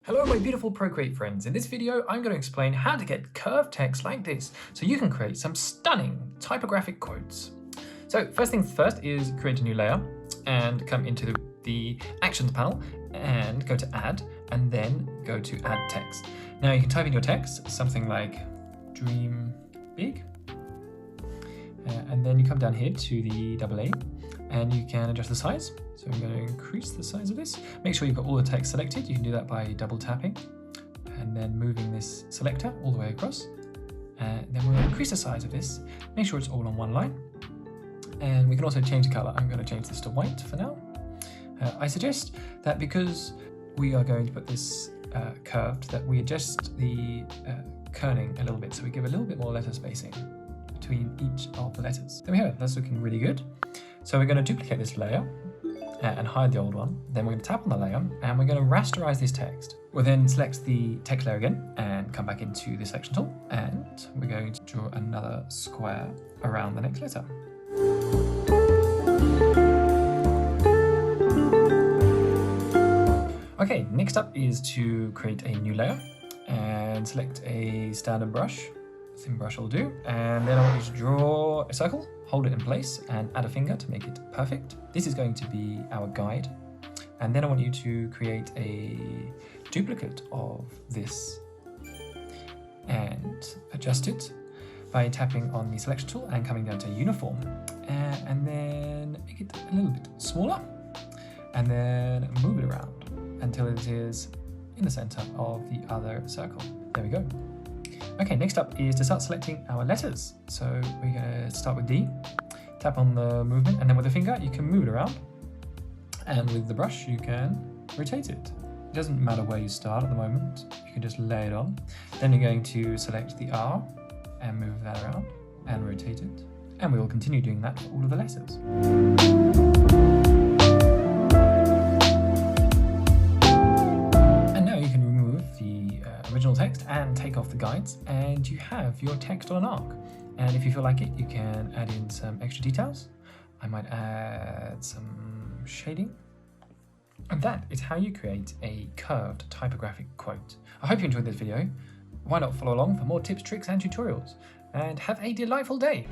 Hello my beautiful Procreate friends. In this video I'm going to explain how to get curved text like this so you can create some stunning typographic quotes. So first things first is create a new layer and come into the actions panel and go to add and then go to add text. Now you can type in your text, something like dream big, and then you come down here to the AA and you can adjust the size. So I'm going to increase the size of this. Make sure you've got all the text selected. You can do that by double tapping and then moving this selector all the way across. Then we'll increase the size of this. Make sure it's all on one line. And we can also change the color. I'm going to change this to white for now. I suggest that because we are going to put this curved, that we adjust the kerning a little bit so we give a little bit more letter spacing between each of the letters. There we have it. That's looking really good. So we're going to duplicate this layer and hide the old one. Then we're going to tap on the layer and we're going to rasterize this text. We'll then select the text layer again and come back into the selection tool, and we're going to draw another square around the next letter. Okay, next up is to create a new layer and select a standard brush. Thin brush will do, and then I want you to draw a circle, hold it in place and add a finger to make it perfect. This is going to be our guide, and then I want you to create a duplicate of this and adjust it by tapping on the selection tool and coming down to uniform, and then make it a little bit smaller and then move it around until it is in the center of the other circle. There we go. Okay, next up is to start selecting our letters. So we're going to start with D, tap on the movement, and then with the finger you can move it around, and with the brush you can rotate it. It doesn't matter where you start at the moment, you can just lay it on. Then you're going to select the R and move that around and rotate it, and we will continue doing that for all of the letters. Original text and take off the guides, and you have your text on an arc. And if you feel like it, you can add in some extra details. I might add some shading. And that is how you create a curved typographic quote. I hope you enjoyed this video. Why not follow along for more tips, tricks and tutorials, and have a delightful day.